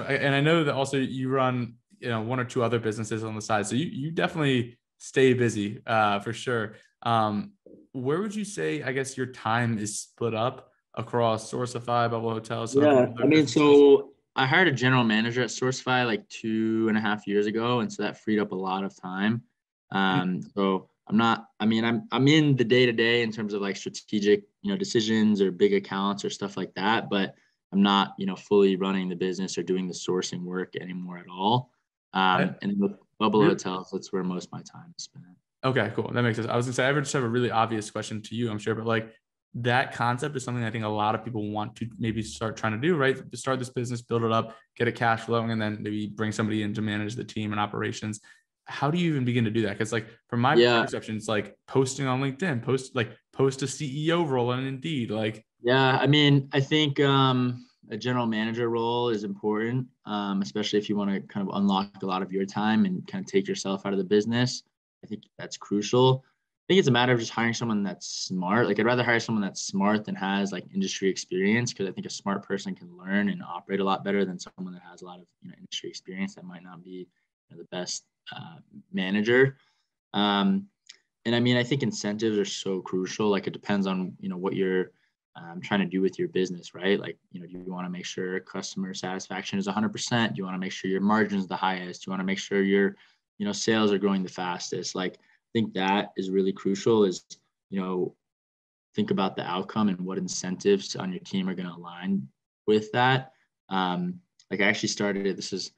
and I know that also you run, one or two other businesses on the side. So you definitely stay busy, for sure. Where would you say, I guess, your time is split up across Sourcify, Bubble Hotel, some of your Yeah, other I mean, businesses? so I hired a general manager at Sourcify like 2.5 years ago, and so that freed up a lot of time. And So I'm not, I mean, I'm in the day to day in terms of like strategic, decisions or big accounts or stuff like that, but I'm not, fully running the business or doing the sourcing work anymore at all. I And with Bubble really, Hotels, that's where most of my time is spent. okay, cool. That makes sense. I was gonna say, I would just have a really obvious question to you, I'm sure, but like that concept is something I think a lot of people want to maybe start trying to do, right? Start this business, build it up, get it cash flowing, and then maybe bring somebody in to manage the team and operations. How do you even begin to do that? Because like from my Yeah, perception, it's like posting on LinkedIn, post a CEO role on Indeed. Like, Yeah, I mean, I think a general manager role is important, especially if you want to kind of unlock a lot of your time and kind of take yourself out of the business. I think that's crucial. I think it's a matter of just hiring someone that's smart. Like, I'd rather hire someone that's smart than has like industry experience, because I think a smart person can learn and operate a lot better than someone that has a lot of industry experience that might not be the best manager. Um, and I mean, I think incentives are so crucial. Like, it depends on what you're trying to do with your business, right? Like, do you want to make sure customer satisfaction is 100%? Do you want to make sure your margin is the highest? Do you want to make sure your, sales are growing the fastest? Like, I think that is really crucial. Is think about the outcome and what incentives on your team are going to align with that. Like, I actually started. This is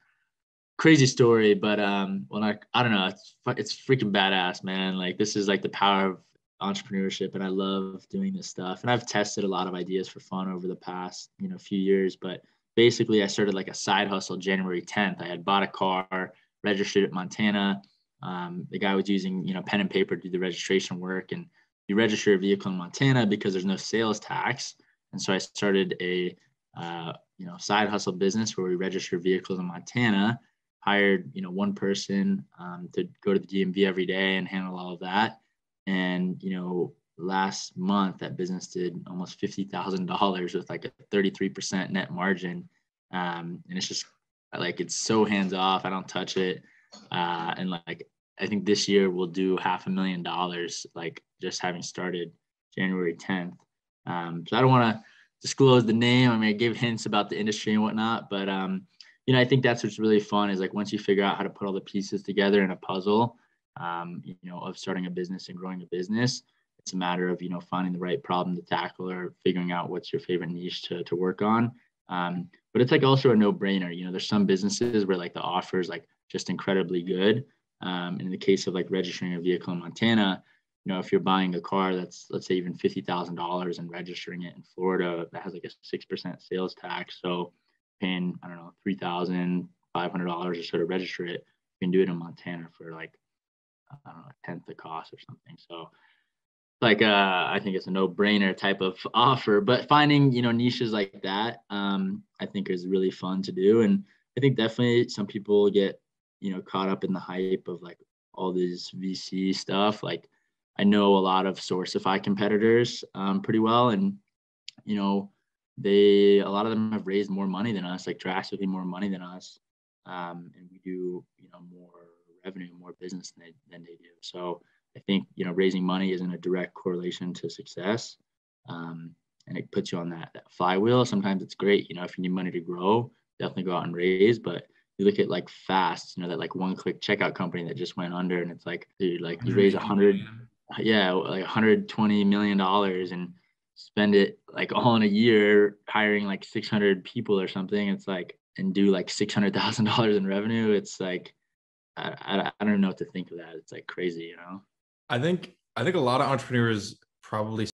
crazy story, but I don't know, it's freaking badass, man. Like, this is like the power of entrepreneurship, and I love doing this stuff. And I've tested a lot of ideas for fun over the past few years, but basically I started like a side hustle January 10th. I had bought a car, registered at Montana. The guy was using pen and paper to do the registration work, and you register a vehicle in Montana because there's no sales tax. And so I started a side hustle business where we register vehicles in Montana. Hired one person to go to the DMV every day and handle all of that. And last month that business did almost $50,000 with like a 33% net margin. And it's just like, it's so hands off. I don't touch it. And like, I think this year we'll do $500,000, like just having started January 10th. So I don't want to disclose the name. I mean, I gave hints about the industry and whatnot, but I think that's what's really fun, is like once you figure out how to put all the pieces together in a puzzle, of starting a business and growing a business, it's a matter of, finding the right problem to tackle or figuring out what's your favorite niche to work on. But it's like also a no brainer. There's some businesses where like the offer is like just incredibly good. In the case of like registering a vehicle in Montana, if you're buying a car that's, let's say, even $50,000 and registering it in Florida, that has like a 6% sales tax. So paying, I don't know, $3,500 or so to register it, you can do it in Montana for like, I don't know, a tenth the cost or something. So like, I think it's a no-brainer type of offer, but finding, niches like that, I think is really fun to do. And I think definitely some people get, caught up in the hype of like all this VC stuff. Like, I know a lot of Sourcify competitors pretty well. And, a lot of them have raised more money than us, like drastically more money than us. And we do, more revenue, more business than they do. So I think, raising money isn't a direct correlation to success. And it puts you on that flywheel. Sometimes it's great, if you need money to grow, definitely go out and raise. But you look at like Fast, that like one-click checkout company that just went under, and it's like, dude, like you raise 180 100, million. yeah, like $120 million and spend it like all in a year hiring like 600 people or something. It's like, and do like $600,000 in revenue. It's like, I don't know what to think of that. It's like crazy. I think a lot of entrepreneurs probably